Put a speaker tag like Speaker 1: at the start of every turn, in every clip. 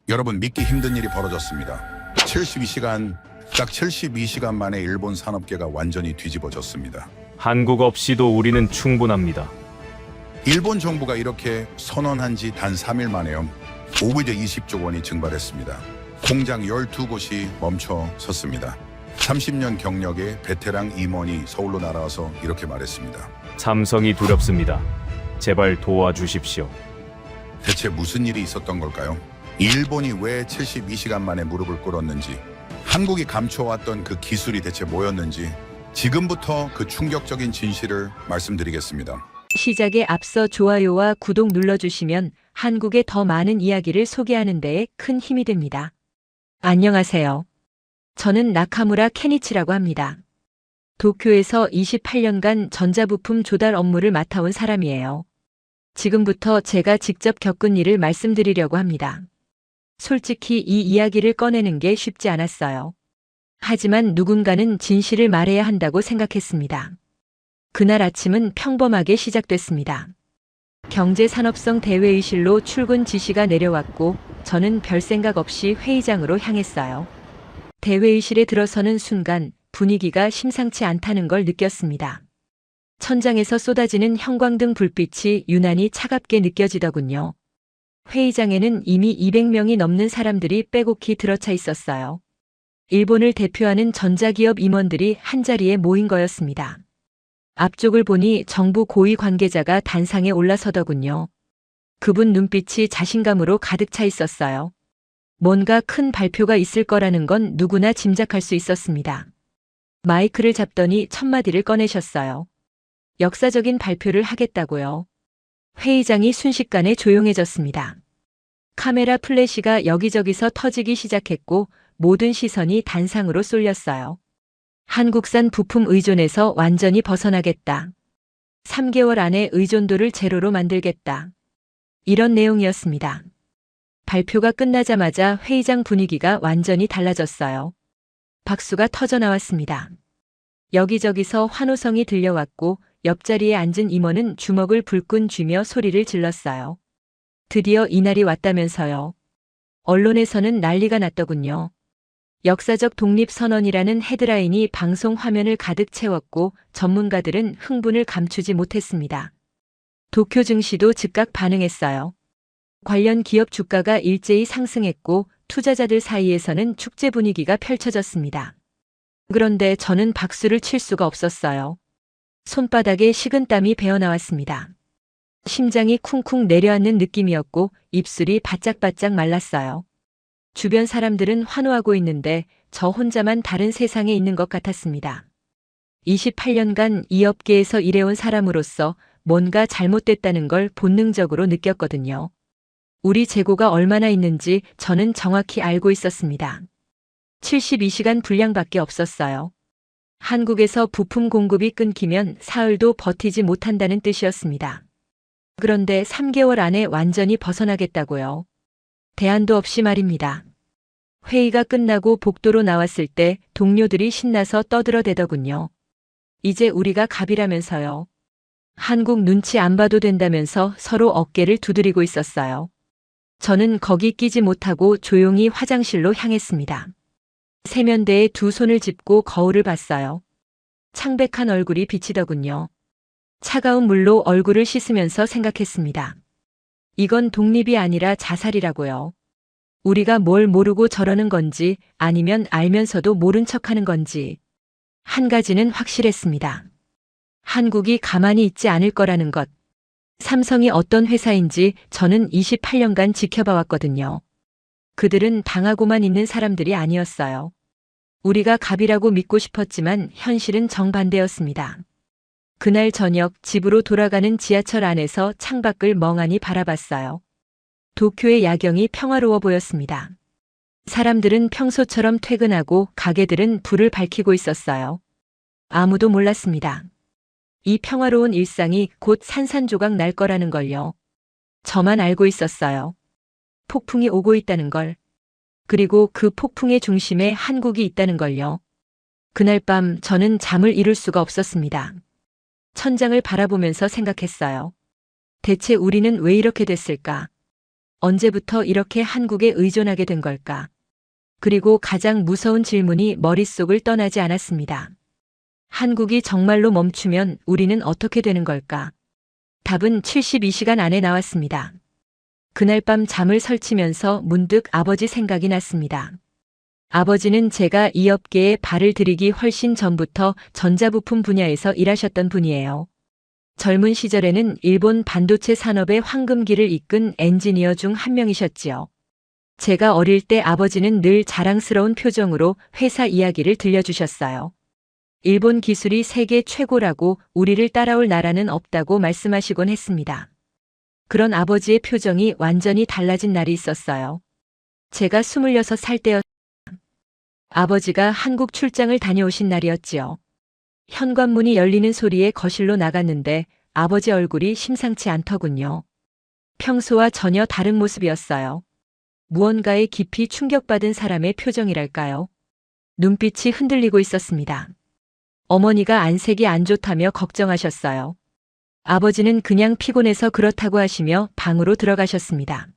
Speaker 1: 여러분, 믿기 힘든 일이 벌어졌습니다. 72시간, 딱 72시간 만에 일본 산업계가 완전히 뒤집어졌습니다.
Speaker 2: 한국 없이도 우리는 충분합니다.
Speaker 1: 일본 정부가 이렇게 선언한 지 단 3일 만에요. 500여 20조 원이 증발했습니다. 공장 12곳이 멈춰 섰습니다. 30년 경력의 베테랑 임원이 서울로 날아와서 이렇게 말했습니다.
Speaker 2: 삼성이 두렵습니다. 제발 도와주십시오.
Speaker 1: 대체 무슨 일이 있었던 걸까요? 일본이 왜 72시간 만에 무릎을 꿇었는지, 한국이 감춰왔던 그 기술이 대체 뭐였는지, 지금부터 그 충격적인 진실을 말씀드리겠습니다.
Speaker 3: 시작에 앞서 좋아요와 구독 눌러주시면 한국의 더 많은 이야기를 소개하는 데에 큰 힘이 됩니다. 안녕하세요. 저는 나카무라 케니치라고 합니다. 도쿄에서 28년간 전자부품 조달 업무를 맡아온 사람이에요. 지금부터 제가 직접 겪은 일을 말씀드리려고 합니다. 솔직히 이 이야기를 꺼내는 게 쉽지 않았어요. 하지만 누군가는 진실을 말해야 한다고 생각했습니다. 그날 아침은 평범하게 시작됐습니다. 경제산업성 대회의실로 출근 지시가 내려왔고 저는 별 생각 없이 회의장으로 향했어요. 대회의실에 들어서는 순간 분위기가 심상치 않다는 걸 느꼈습니다. 천장에서 쏟아지는 형광등 불빛이 유난히 차갑게 느껴지더군요. 회의장에는 이미 200명이 넘는 사람들이 빼곡히 들어차 있었어요. 일본을 대표하는 전자기업 임원들이 한자리에 모인 거였습니다. 앞쪽을 보니 정부 고위 관계자가 단상에 올라서더군요. 그분 눈빛이 자신감으로 가득 차 있었어요. 뭔가 큰 발표가 있을 거라는 건 누구나 짐작할 수 있었습니다. 마이크를 잡더니 첫 마디를 꺼내셨어요. 역사적인 발표를 하겠다고요. 회의장이 순식간에 조용해졌습니다. 카메라 플래시가 여기저기서 터지기 시작했고 모든 시선이 단상으로 쏠렸어요. 한국산 부품 의존에서 완전히 벗어나겠다. 3개월 안에 의존도를 제로로 만들겠다. 이런 내용이었습니다. 발표가 끝나자마자 회의장 분위기가 완전히 달라졌어요. 박수가 터져 나왔습니다. 여기저기서 환호성이 들려왔고 옆자리에 앉은 임원은 주먹을 불끈 쥐며 소리를 질렀어요. 드디어 이날이 왔다면서요. 언론에서는 난리가 났더군요. 역사적 독립선언이라는 헤드라인이 방송 화면을 가득 채웠고 전문가들은 흥분을 감추지 못했습니다. 도쿄 증시도 즉각 반응했어요. 관련 기업 주가가 일제히 상승했고 투자자들 사이에서는 축제 분위기가 펼쳐졌습니다. 그런데 저는 박수를 칠 수가 없었어요. 손바닥에 식은땀이 배어나왔습니다. 심장이 쿵쿵 내려앉는 느낌이었고 입술이 바짝바짝 말랐어요. 주변 사람들은 환호하고 있는데 저 혼자만 다른 세상에 있는 것 같았습니다. 28년간 이 업계에서 일해온 사람으로서 뭔가 잘못됐다는 걸 본능적으로 느꼈거든요. 우리 재고가 얼마나 있는지 저는 정확히 알고 있었습니다. 72시간 분량밖에 없었어요. 한국에서 부품 공급이 끊기면 사흘도 버티지 못한다는 뜻이었습니다. 그런데 3개월 안에 완전히 벗어나겠다고요. 대안도 없이 말입니다. 회의가 끝나고 복도로 나왔을 때 동료들이 신나서 떠들어대더군요. 이제 우리가 갑이라면서요. 한국 눈치 안 봐도 된다면서 서로 어깨를 두드리고 있었어요. 저는 거기 끼지 못하고 조용히 화장실로 향했습니다. 세면대에 두 손을 짚고 거울을 봤어요. 창백한 얼굴이 비치더군요. 차가운 물로 얼굴을 씻으면서 생각했습니다. 이건 독립이 아니라 자살이라고요. 우리가 뭘 모르고 저러는 건지 아니면 알면서도 모른 척하는 건지. 한 가지는 확실했습니다. 한국이 가만히 있지 않을 거라는 것. 삼성이 어떤 회사인지 저는 28년간 지켜봐왔거든요. 그들은 당하고만 있는 사람들이 아니었어요. 우리가 갑이라고 믿고 싶었지만 현실은 정반대였습니다. 그날 저녁 집으로 돌아가는 지하철 안에서 창밖을 멍하니 바라봤어요. 도쿄의 야경이 평화로워 보였습니다. 사람들은 평소처럼 퇴근하고 가게들은 불을 밝히고 있었어요. 아무도 몰랐습니다. 이 평화로운 일상이 곧 산산조각 날 거라는 걸요. 저만 알고 있었어요. 폭풍이 오고 있다는 걸. 그리고 그 폭풍의 중심에 한국이 있다는 걸요. 그날 밤 저는 잠을 이룰 수가 없었습니다. 천장을 바라보면서 생각했어요. 대체 우리는 왜 이렇게 됐을까? 언제부터 이렇게 한국에 의존하게 된 걸까? 그리고 가장 무서운 질문이 머릿속을 떠나지 않았습니다. 한국이 정말로 멈추면 우리는 어떻게 되는 걸까? 답은 72시간 안에 나왔습니다. 그날 밤 잠을 설치면서 문득 아버지 생각이 났습니다. 아버지는 제가 이 업계에 발을 들이기 훨씬 전부터 전자부품 분야에서 일하셨던 분이에요. 젊은 시절에는 일본 반도체 산업의 황금기를 이끈 엔지니어 중 한 명이셨지요. 제가 어릴 때 아버지는 늘 자랑스러운 표정으로 회사 이야기를 들려주셨어요. 일본 기술이 세계 최고라고 우리를 따라올 나라는 없다고 말씀하시곤 했습니다. 그런 아버지의 표정이 완전히 달라진 날이 있었어요. 제가 26살 때였습니다. 아버지가 한국 출장을 다녀오신 날이었지요. 현관문이 열리는 소리에 거실로 나갔는데 아버지 얼굴이 심상치 않더군요. 평소와 전혀 다른 모습이었어요. 무언가에 깊이 충격받은 사람의 표정이랄까요? 눈빛이 흔들리고 있었습니다. 어머니가 안색이 안 좋다며 걱정하셨어요. 아버지는 그냥 피곤해서 그렇다고 하시며 방으로 들어가셨습니다.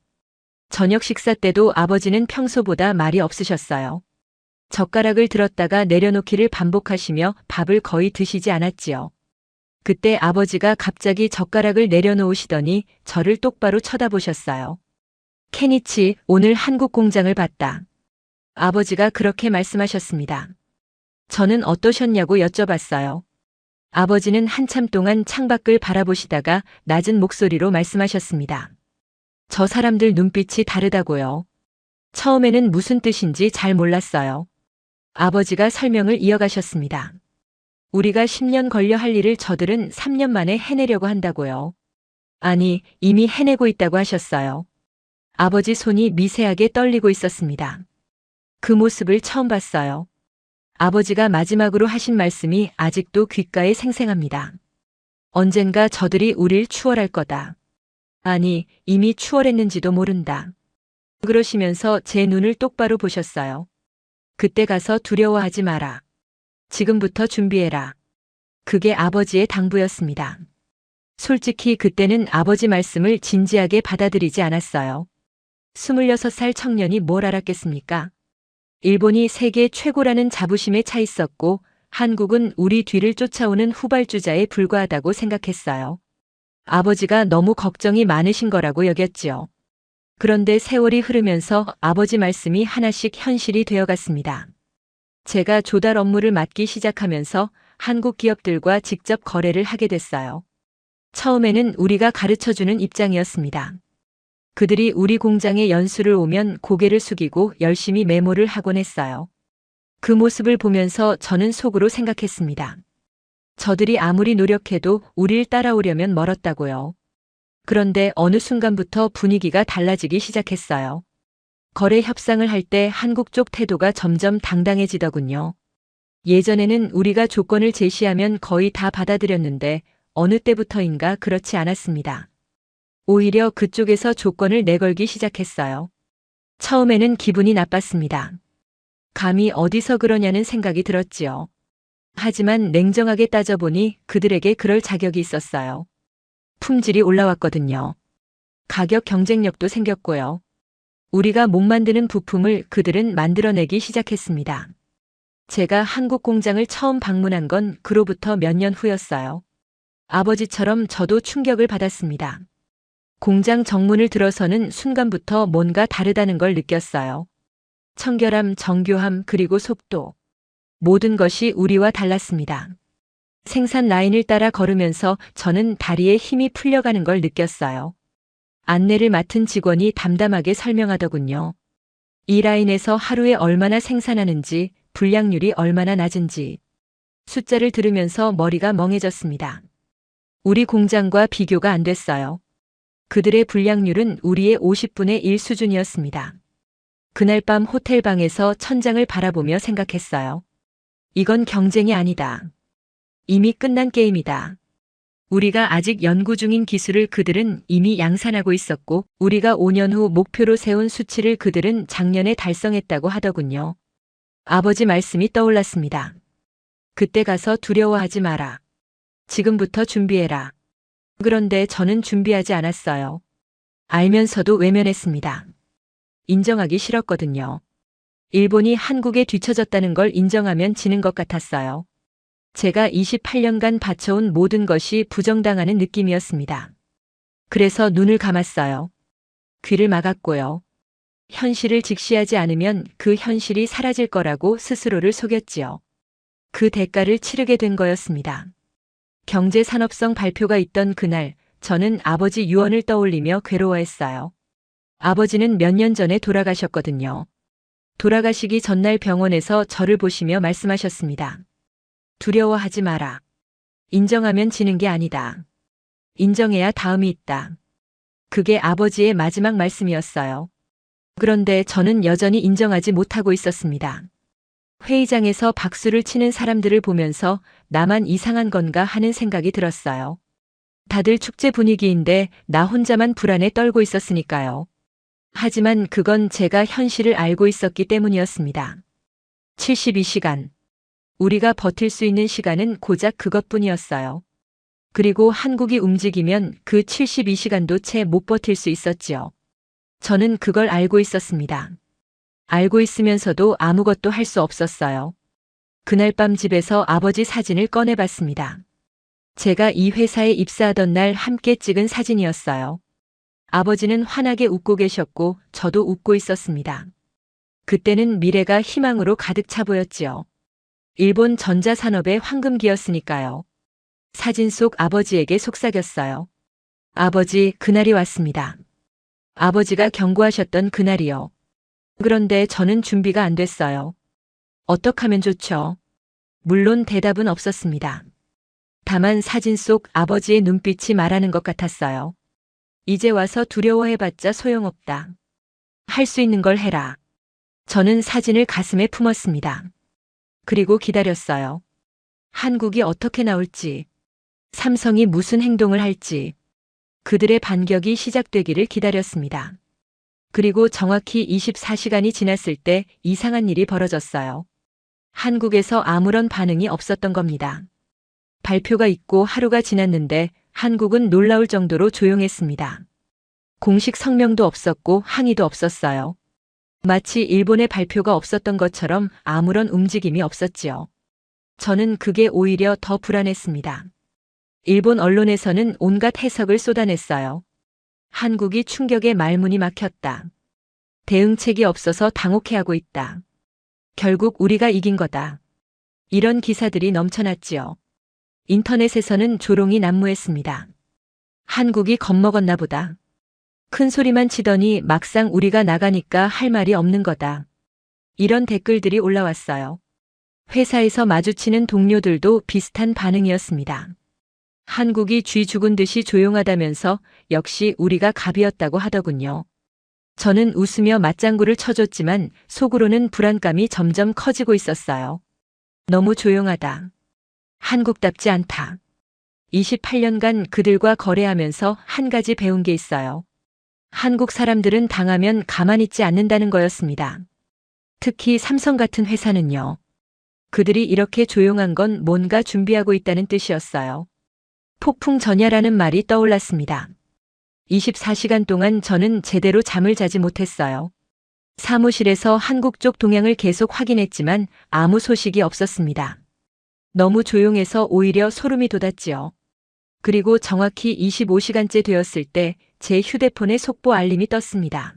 Speaker 3: 저녁 식사 때도 아버지는 평소보다 말이 없으셨어요. 젓가락을 들었다가 내려놓기를 반복하시며 밥을 거의 드시지 않았지요. 그때 아버지가 갑자기 젓가락을 내려놓으시더니 저를 똑바로 쳐다보셨어요. 케니치, 오늘 한국 공장을 봤다. 아버지가 그렇게 말씀하셨습니다. 저는 어떠셨냐고 여쭤봤어요. 아버지는 한참 동안 창밖을 바라보시다가 낮은 목소리로 말씀하셨습니다. 저 사람들 눈빛이 다르다고요. 처음에는 무슨 뜻인지 잘 몰랐어요. 아버지가 설명을 이어가셨습니다. 우리가 10년 걸려 할 일을 저들은 3년 만에 해내려고 한다고요. 아니, 이미 해내고 있다고 하셨어요. 아버지 손이 미세하게 떨리고 있었습니다. 그 모습을 처음 봤어요. 아버지가 마지막으로 하신 말씀이 아직도 귓가에 생생합니다. 언젠가 저들이 우릴 추월할 거다. 아니, 이미 추월했는지도 모른다. 그러시면서 제 눈을 똑바로 보셨어요. 그때 가서 두려워하지 마라. 지금부터 준비해라. 그게 아버지의 당부였습니다. 솔직히 그때는 아버지 말씀을 진지하게 받아들이지 않았어요. 26살 청년이 뭘 알았겠습니까? 일본이 세계 최고라는 자부심에 차 있었고 한국은 우리 뒤를 쫓아오는 후발주자에 불과하다고 생각했어요. 아버지가 너무 걱정이 많으신 거라고 여겼지요. 그런데 세월이 흐르면서 아버지 말씀이 하나씩 현실이 되어갔습니다. 제가 조달 업무를 맡기 시작하면서 한국 기업들과 직접 거래를 하게 됐어요. 처음에는 우리가 가르쳐주는 입장이었습니다. 그들이 우리 공장에 연수를 오면 고개를 숙이고 열심히 메모를 하곤 했어요. 그 모습을 보면서 저는 속으로 생각했습니다. 저들이 아무리 노력해도 우릴 따라오려면 멀었다고요. 그런데 어느 순간부터 분위기가 달라지기 시작했어요. 거래 협상을 할 때 한국 쪽 태도가 점점 당당해지더군요. 예전에는 우리가 조건을 제시하면 거의 다 받아들였는데 어느 때부터인가 그렇지 않았습니다. 오히려 그쪽에서 조건을 내걸기 시작했어요. 처음에는 기분이 나빴습니다. 감히 어디서 그러냐는 생각이 들었지요. 하지만 냉정하게 따져보니 그들에게 그럴 자격이 있었어요. 품질이 올라왔거든요. 가격 경쟁력도 생겼고요. 우리가 못 만드는 부품을 그들은 만들어내기 시작했습니다. 제가 한국 공장을 처음 방문한 건 그로부터 몇 년 후였어요. 아버지처럼 저도 충격을 받았습니다. 공장 정문을 들어서는 순간부터 뭔가 다르다는 걸 느꼈어요. 청결함, 정교함, 그리고 속도. 모든 것이 우리와 달랐습니다. 생산 라인을 따라 걸으면서 저는 다리에 힘이 풀려가는 걸 느꼈어요. 안내를 맡은 직원이 담담하게 설명하더군요. 이 라인에서 하루에 얼마나 생산하는지, 불량률이 얼마나 낮은지. 숫자를 들으면서 머리가 멍해졌습니다. 우리 공장과 비교가 안 됐어요. 그들의 불량률은 우리의 50분의 1 수준이었습니다. 그날 밤 호텔 방에서 천장을 바라보며 생각했어요. 이건 경쟁이 아니다. 이미 끝난 게임이다. 우리가 아직 연구 중인 기술을 그들은 이미 양산하고 있었고 우리가 5년 후 목표로 세운 수치를 그들은 작년에 달성했다고 하더군요. 아버지 말씀이 떠올랐습니다. 그때 가서 두려워하지 마라. 지금부터 준비해라. 그런데 저는 준비하지 않았어요. 알면서도 외면했습니다. 인정하기 싫었거든요. 일본이 한국에 뒤처졌다는 걸 인정하면 지는 것 같았어요. 제가 28년간 바쳐온 모든 것이 부정당하는 느낌이었습니다. 그래서 눈을 감았어요. 귀를 막았고요. 현실을 직시하지 않으면 그 현실이 사라질 거라고 스스로를 속였지요. 그 대가를 치르게 된 거였습니다. 경제산업성 발표가 있던 그날, 저는 아버지 유언을 떠올리며 괴로워했어요. 아버지는 몇 년 전에 돌아가셨거든요. 돌아가시기 전날 병원에서 저를 보시며 말씀하셨습니다. 두려워하지 마라. 인정하면 지는 게 아니다. 인정해야 다음이 있다. 그게 아버지의 마지막 말씀이었어요. 그런데 저는 여전히 인정하지 못하고 있었습니다. 회의장에서 박수를 치는 사람들을 보면서 나만 이상한 건가 하는 생각이 들었어요. 다들 축제 분위기인데 나 혼자만 불안에 떨고 있었으니까요. 하지만 그건 제가 현실을 알고 있었기 때문이었습니다. 72시간. 우리가 버틸 수 있는 시간은 고작 그것뿐이었어요. 그리고 한국이 움직이면 그 72시간도 채 못 버틸 수 있었지요. 저는 그걸 알고 있었습니다. 알고 있으면서도 아무것도 할 수 없었어요. 그날 밤 집에서 아버지 사진을 꺼내봤습니다. 제가 이 회사에 입사하던 날 함께 찍은 사진이었어요. 아버지는 환하게 웃고 계셨고 저도 웃고 있었습니다. 그때는 미래가 희망으로 가득 차 보였지요. 일본 전자산업의 황금기였으니까요. 사진 속 아버지에게 속삭였어요. 아버지, 그날이 왔습니다. 아버지가 경고하셨던 그날이요. 그런데 저는 준비가 안 됐어요. 어떻게 하면 좋죠? 물론 대답은 없었습니다. 다만 사진 속 아버지의 눈빛이 말하는 것 같았어요. 이제 와서 두려워해봤자 소용없다. 할 수 있는 걸 해라. 저는 사진을 가슴에 품었습니다. 그리고 기다렸어요. 한국이 어떻게 나올지, 삼성이 무슨 행동을 할지, 그들의 반격이 시작되기를 기다렸습니다. 그리고 정확히 24시간이 지났을 때 이상한 일이 벌어졌어요. 한국에서 아무런 반응이 없었던 겁니다. 발표가 있고 하루가 지났는데 한국은 놀라울 정도로 조용했습니다. 공식 성명도 없었고 항의도 없었어요. 마치 일본의 발표가 없었던 것처럼 아무런 움직임이 없었지요. 저는 그게 오히려 더 불안했습니다. 일본 언론에서는 온갖 해석을 쏟아냈어요. 한국이 충격에 말문이 막혔다. 대응책이 없어서 당혹해하고 있다. 결국 우리가 이긴 거다. 이런 기사들이 넘쳐났지요. 인터넷에서는 조롱이 난무했습니다. 한국이 겁먹었나 보다. 큰 소리만 치더니 막상 우리가 나가니까 할 말이 없는 거다. 이런 댓글들이 올라왔어요. 회사에서 마주치는 동료들도 비슷한 반응이었습니다. 한국이 쥐 죽은 듯이 조용하다면서 역시 우리가 갑이었다고 하더군요. 저는 웃으며 맞장구를 쳐줬지만 속으로는 불안감이 점점 커지고 있었어요. 너무 조용하다. 한국답지 않다. 28년간 그들과 거래하면서 한 가지 배운 게 있어요. 한국 사람들은 당하면 가만히 있지 않는다는 거였습니다. 특히 삼성 같은 회사는요. 그들이 이렇게 조용한 건 뭔가 준비하고 있다는 뜻이었어요. 폭풍 전야라는 말이 떠올랐습니다. 24시간 동안 저는 제대로 잠을 자지 못했어요. 사무실에서 한국 쪽 동향을 계속 확인했지만 아무 소식이 없었습니다. 너무 조용해서 오히려 소름이 돋았지요. 그리고 정확히 25시간째 되었을 때 제 휴대폰에 속보 알림이 떴습니다.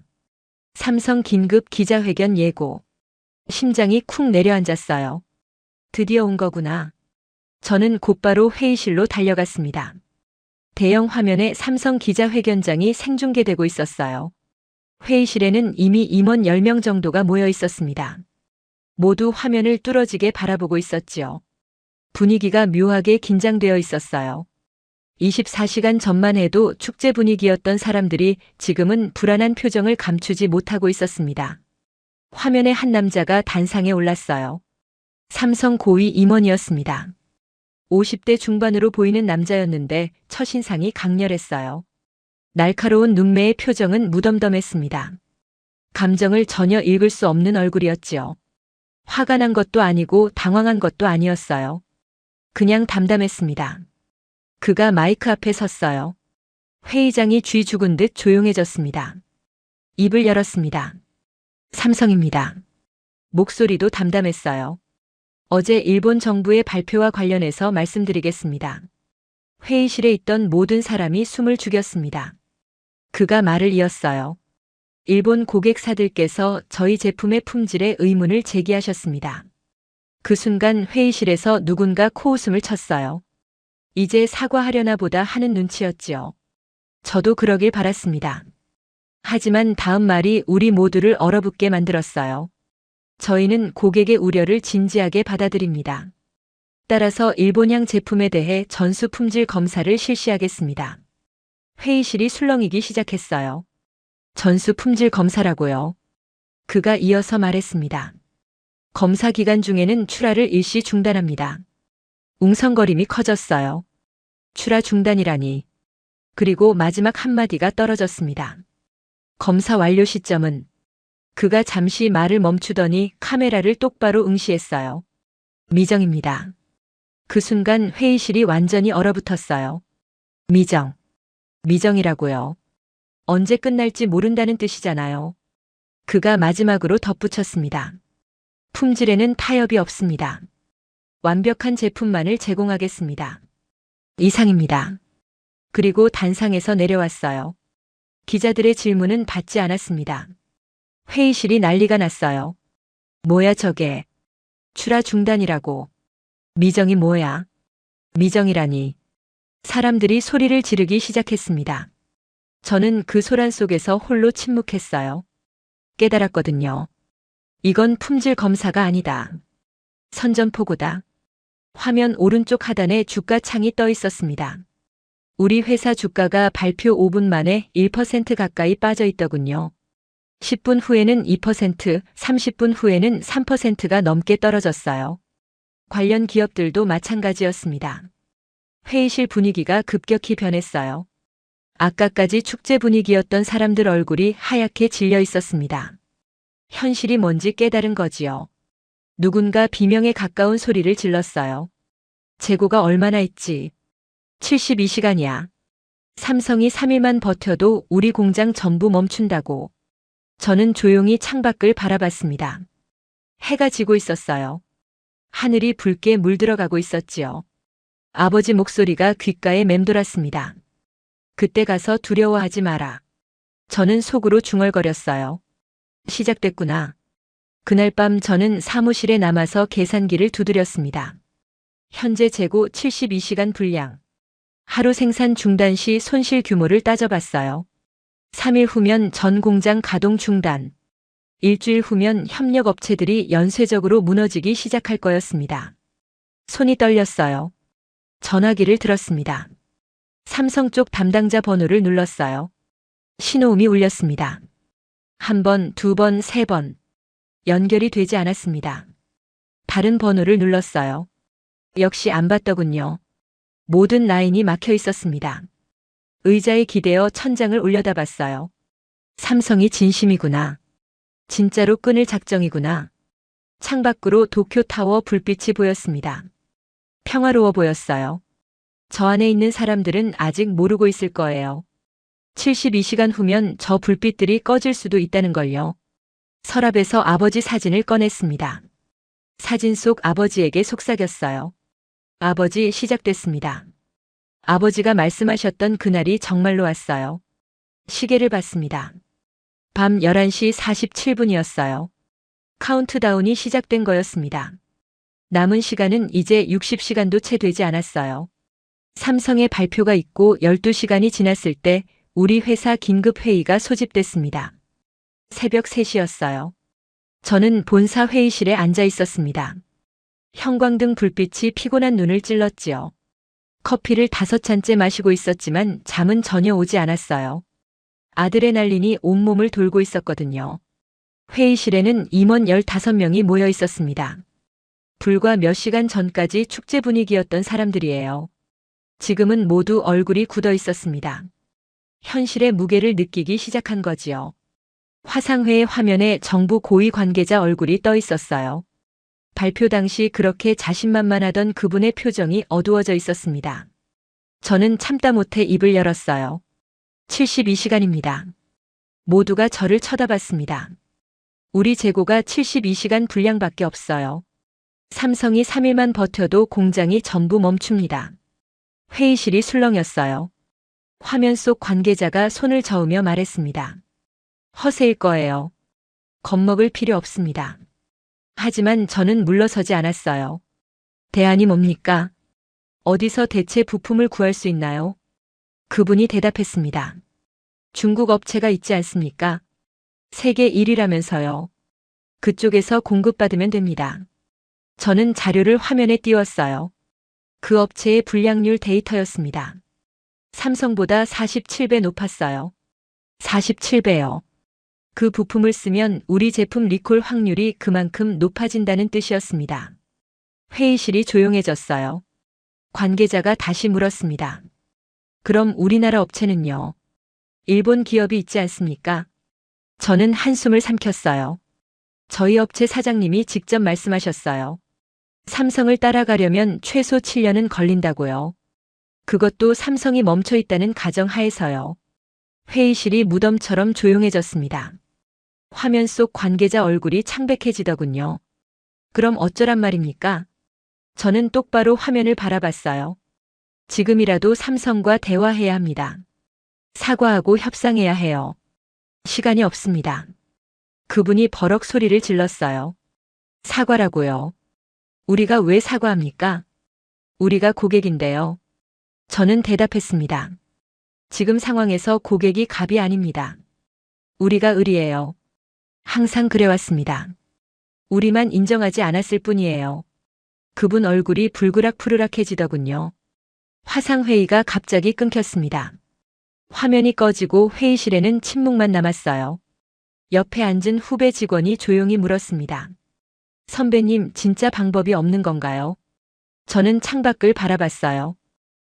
Speaker 3: 삼성 긴급 기자회견 예고. 심장이 쿵 내려앉았어요. 드디어 온 거구나. 저는 곧바로 회의실로 달려갔습니다. 대형 화면에 삼성 기자회견장이 생중계되고 있었어요. 회의실에는 이미 임원 10명 정도가 모여 있었습니다. 모두 화면을 뚫어지게 바라보고 있었지요. 분위기가 묘하게 긴장되어 있었어요. 24시간 전만 해도 축제 분위기였던 사람들이 지금은 불안한 표정을 감추지 못하고 있었습니다. 화면에 한 남자가 단상에 올랐어요. 삼성 고위 임원이었습니다. 50대 중반으로 보이는 남자였는데 첫인상이 강렬했어요. 날카로운 눈매의 표정은 무덤덤했습니다. 감정을 전혀 읽을 수 없는 얼굴이었지요. 화가 난 것도 아니고 당황한 것도 아니었어요. 그냥 담담했습니다. 그가 마이크 앞에 섰어요. 회의장이 쥐 죽은 듯 조용해졌습니다. 입을 열었습니다. 삼성입니다. 목소리도 담담했어요. 어제 일본 정부의 발표와 관련해서 말씀드리겠습니다. 회의실에 있던 모든 사람이 숨을 죽였습니다. 그가 말을 이었어요. 일본 고객사들께서 저희 제품의 품질에 의문을 제기하셨습니다. 그 순간 회의실에서 누군가 코웃음을 쳤어요. 이제 사과하려나 보다 하는 눈치였지요. 저도 그러길 바랐습니다. 하지만 다음 말이 우리 모두를 얼어붙게 만들었어요. 저희는 고객의 우려를 진지하게 받아들입니다. 따라서 일본향 제품에 대해 전수 품질 검사를 실시하겠습니다. 회의실이 술렁이기 시작했어요. 전수 품질 검사라고요. 그가 이어서 말했습니다. 검사 기간 중에는 출하를 일시 중단합니다. 웅성거림이 커졌어요. 출하 중단이라니. 그리고 마지막 한마디가 떨어졌습니다. 검사 완료 시점은. 그가 잠시 말을 멈추더니 카메라를 똑바로 응시했어요. 미정입니다. 그 순간 회의실이 완전히 얼어붙었어요. 미정. 미정이라고요. 언제 끝날지 모른다는 뜻이잖아요. 그가 마지막으로 덧붙였습니다. 품질에는 타협이 없습니다. 완벽한 제품만을 제공하겠습니다. 이상입니다. 그리고 단상에서 내려왔어요. 기자들의 질문은 받지 않았습니다. 회의실이 난리가 났어요. 뭐야 저게. 출하 중단이라고. 미정이 뭐야. 미정이라니. 사람들이 소리를 지르기 시작했습니다. 저는 그 소란 속에서 홀로 침묵했어요. 깨달았거든요. 이건 품질 검사가 아니다. 선전포고다. 화면 오른쪽 하단에 주가 창이 떠 있었습니다. 우리 회사 주가가 발표 5분 만에 1% 가까이 빠져 있더군요. 10분 후에는 2%, 30분 후에는 3%가 넘게 떨어졌어요. 관련 기업들도 마찬가지였습니다. 회의실 분위기가 급격히 변했어요. 아까까지 축제 분위기였던 사람들 얼굴이 하얗게 질려 있었습니다. 현실이 뭔지 깨달은 거지요. 누군가 비명에 가까운 소리를 질렀어요. 재고가 얼마나 있지? 72시간이야. 삼성이 3일만 버텨도 우리 공장 전부 멈춘다고. 저는 조용히 창밖을 바라봤습니다. 해가 지고 있었어요. 하늘이 붉게 물들어가고 있었지요. 아버지 목소리가 귓가에 맴돌았습니다. 그때 가서 두려워하지 마라. 저는 속으로 중얼거렸어요. 시작됐구나. 그날 밤 저는 사무실에 남아서 계산기를 두드렸습니다. 현재 재고 72시간 분량. 하루 생산 중단 시 손실 규모를 따져봤어요. 3일 후면 전 공장 가동 중단. 일주일 후면 협력 업체들이 연쇄적으로 무너지기 시작할 거였습니다. 손이 떨렸어요. 전화기를 들었습니다. 삼성 쪽 담당자 번호를 눌렀어요. 신호음이 울렸습니다. 한 번, 두 번, 세 번. 연결이 되지 않았습니다. 다른 번호를 눌렀어요. 역시 안 받더군요. 모든 라인이 막혀 있었습니다. 의자에 기대어 천장을 올려다봤어요. 삼성이 진심이구나. 진짜로 끊을 작정이구나. 창밖으로 도쿄타워 불빛이 보였습니다. 평화로워 보였어요. 저 안에 있는 사람들은 아직 모르고 있을 거예요. 72시간 후면 저 불빛들이 꺼질 수도 있다는 걸요. 서랍에서 아버지 사진을 꺼냈습니다. 사진 속 아버지에게 속삭였어요. 아버지, 시작됐습니다. 아버지가 말씀하셨던 그날이 정말로 왔어요. 시계를 봤습니다. 밤 11시 47분이었어요. 카운트다운이 시작된 거였습니다. 남은 시간은 이제 60시간도 채 되지 않았어요. 삼성의 발표가 있고 12시간이 지났을 때 우리 회사 긴급회의가 소집됐습니다. 새벽 3시였어요. 저는 본사 회의실에 앉아 있었습니다. 형광등 불빛이 피곤한 눈을 찔렀지요. 커피를 5잔째 마시고 있었지만 잠은 전혀 오지 않았어요. 아드레날린이 온몸을 돌고 있었거든요. 회의실에는 임원 15명이 모여 있었습니다. 불과 몇 시간 전까지 축제 분위기였던 사람들이에요. 지금은 모두 얼굴이 굳어 있었습니다. 현실의 무게를 느끼기 시작한 거지요. 화상회의 화면에 정부 고위 관계자 얼굴이 떠 있었어요. 발표 당시 그렇게 자신만만하던 그분의 표정이 어두워져 있었습니다. 저는 참다 못해 입을 열었어요. 72시간입니다. 모두가 저를 쳐다봤습니다. 우리 재고가 72시간 분량밖에 없어요. 삼성이 3일만 버텨도 공장이 전부 멈춥니다. 회의실이 술렁였어요. 화면 속 관계자가 손을 저으며 말했습니다. 허세일 거예요. 겁먹을 필요 없습니다. 하지만 저는 물러서지 않았어요. 대안이 뭡니까? 어디서 대체 부품을 구할 수 있나요? 그분이 대답했습니다. 중국 업체가 있지 않습니까? 세계 1위라면서요. 그쪽에서 공급받으면 됩니다. 저는 자료를 화면에 띄웠어요. 그 업체의 불량률 데이터였습니다. 삼성보다 47배 높았어요. 47배요. 그 부품을 쓰면 우리 제품 리콜 확률이 그만큼 높아진다는 뜻이었습니다. 회의실이 조용해졌어요. 관계자가 다시 물었습니다. 그럼 우리나라 업체는요? 일본 기업이 있지 않습니까? 저는 한숨을 삼켰어요. 저희 업체 사장님이 직접 말씀하셨어요. 삼성을 따라가려면 최소 7년은 걸린다고요. 그것도 삼성이 멈춰 있다는 가정하에서요. 회의실이 무덤처럼 조용해졌습니다. 화면 속 관계자 얼굴이 창백해지더군요. 그럼 어쩌란 말입니까? 저는 똑바로 화면을 바라봤어요. 지금이라도 삼성과 대화해야 합니다. 사과하고 협상해야 해요. 시간이 없습니다. 그분이 버럭 소리를 질렀어요. 사과라고요. 우리가 왜 사과합니까? 우리가 고객인데요. 저는 대답했습니다. 지금 상황에서 고객이 갑이 아닙니다. 우리가 을이에요. 항상 그래왔습니다. 우리만 인정하지 않았을 뿐이에요. 그분 얼굴이 불그락푸르락해지더군요. 화상회의가 갑자기 끊겼습니다. 화면이 꺼지고 회의실에는 침묵만 남았어요. 옆에 앉은 후배 직원이 조용히 물었습니다. 선배님, 진짜 방법이 없는 건가요? 저는 창밖을 바라봤어요.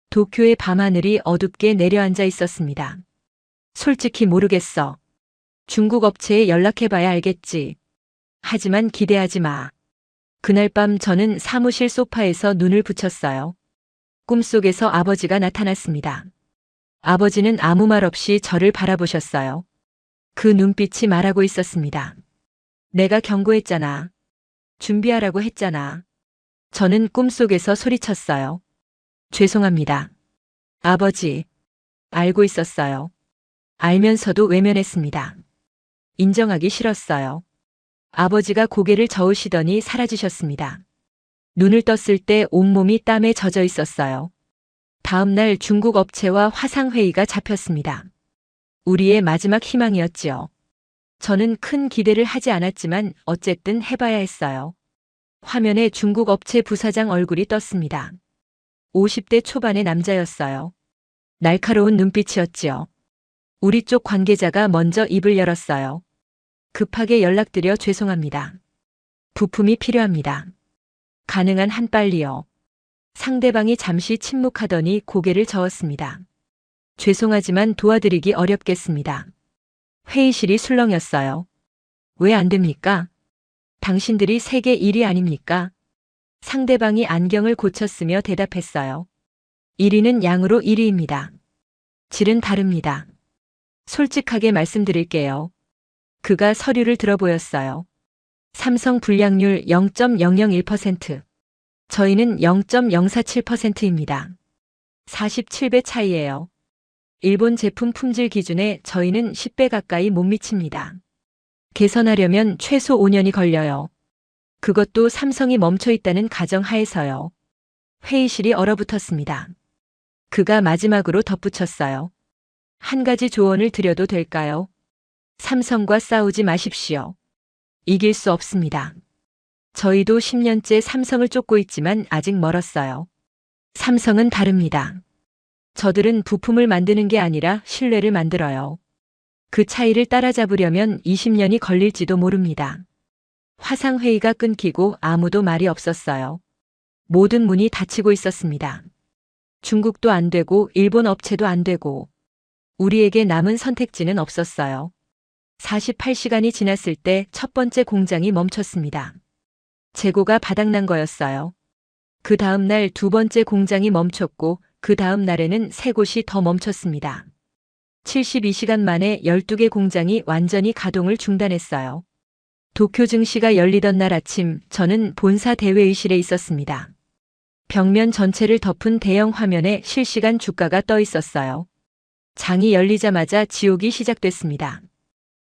Speaker 3: 도쿄의 밤하늘이 어둡게 내려앉아 있었습니다. 솔직히 모르겠어. 중국 업체에 연락해봐야 알겠지. 하지만 기대하지 마. 그날 밤 저는 사무실 소파에서 눈을 붙였어요. 꿈속에서 아버지가 나타났습니다. 아버지는 아무 말 없이 저를 바라보셨어요. 그 눈빛이 말하고 있었습니다. 내가 경고했잖아. 준비하라고 했잖아. 저는 꿈속에서 소리쳤어요. 죄송합니다. 아버지. 알고 있었어요. 알면서도 외면했습니다. 인정하기 싫었어요. 아버지가 고개를 저으시더니 사라지셨습니다. 눈을 떴을 때 온몸이 땀에 젖어 있었어요. 다음 날 중국 업체와 화상회의가 잡혔습니다. 우리의 마지막 희망이었지요. 저는 큰 기대를 하지 않았지만 어쨌든 해봐야 했어요. 화면에 중국 업체 부사장 얼굴이 떴습니다. 50대 초반의 남자였어요. 날카로운 눈빛이었지요. 우리 쪽 관계자가 먼저 입을 열었어요. 급하게 연락드려 죄송합니다. 부품이 필요합니다. 가능한 한 빨리요. 상대방이 잠시 침묵하더니 고개를 저었습니다. 죄송하지만 도와드리기 어렵겠습니다. 회의실이 술렁였어요. 왜 안 됩니까? 당신들이 세계 1위 아닙니까? 상대방이 안경을 고쳤으며 대답했어요. 1위는 양으로 1위입니다. 질은 다릅니다. 솔직하게 말씀드릴게요. 그가 서류를 들어보였어요. 삼성 불량률 0.001%. 저희는 0.047%입니다. 47배 차이예요. 일본 제품 품질 기준에 저희는 10배 가까이 못 미칩니다. 개선하려면 최소 5년이 걸려요. 그것도 삼성이 멈춰 있다는 가정하에서요. 회의실이 얼어붙었습니다. 그가 마지막으로 덧붙였어요. 한 가지 조언을 드려도 될까요? 삼성과 싸우지 마십시오. 이길 수 없습니다. 저희도 10년째 삼성을 쫓고 있지만 아직 멀었어요. 삼성은 다릅니다. 저들은 부품을 만드는 게 아니라 신뢰를 만들어요. 그 차이를 따라잡으려면 20년이 걸릴지도 모릅니다. 화상회의가 끊기고 아무도 말이 없었어요. 모든 문이 닫히고 있었습니다. 중국도 안 되고 일본 업체도 안 되고 우리에게 남은 선택지는 없었어요. 48시간이 지났을 때 첫 번째 공장이 멈췄습니다. 재고가 바닥난 거였어요. 그 다음 날 두 번째 공장이 멈췄고 그 다음 날에는 세 곳이 더 멈췄습니다. 72시간 만에 12개 공장이 완전히 가동을 중단했어요. 도쿄 증시가 열리던 날 아침 저는 본사 대회의실에 있었습니다. 벽면 전체를 덮은 대형 화면에 실시간 주가가 떠 있었어요. 장이 열리자마자 지옥이 시작됐습니다.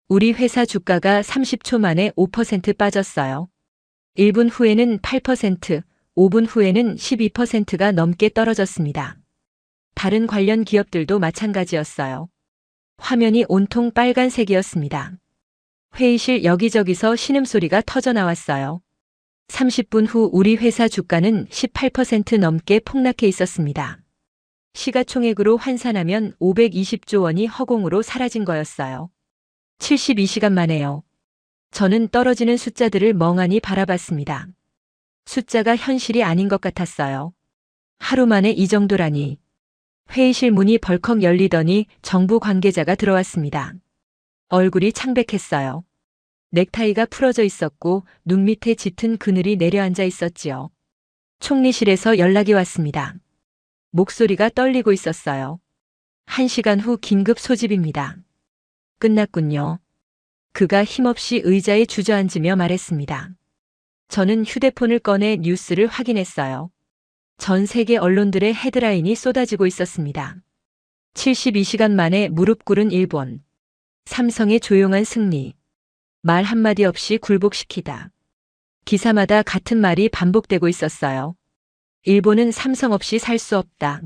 Speaker 3: 우리 회사 주가가 30초 만에 5% 빠졌어요. 1분 후에는 8%, 5분 후에는 12%가 넘게 떨어졌습니다. 다른 관련 기업들도 마찬가지였어요. 화면이 온통 빨간색이었습니다. 회의실 여기저기서 신음소리가 터져 나왔어요. 30분 후 우리 회사 주가는 18% 넘게 폭락해 있었습니다. 시가총액으로 환산하면 520조 원이 허공으로 사라진 거였어요. 72시간 만에요. 저는 떨어지는 숫자들을 멍하니 바라봤습니다. 숫자가 현실이 아닌 것 같았어요. 하루 만에 이 정도라니. 회의실 문이 벌컥 열리더니 정부 관계자가 들어왔습니다. 얼굴이 창백했어요. 넥타이가 풀어져 있었고 눈 밑에 짙은 그늘이 내려앉아 있었지요. 총리실에서 연락이 왔습니다. 목소리가 떨리고 있었어요. 1시간 후 긴급 소집입니다. 끝났군요. 그가 힘없이 의자에 주저앉으며 말했습니다. 저는 휴대폰을 꺼내 뉴스를 확인했어요. 전 세계 언론들의 헤드라인이 쏟아지고 있었습니다. 72시간 만에 무릎 꿇은 일본. 삼성의 조용한 승리. 말 한마디 없이 굴복시키다. 기사마다 같은 말이 반복되고 있었어요. 일본은 삼성 없이 살 수 없다.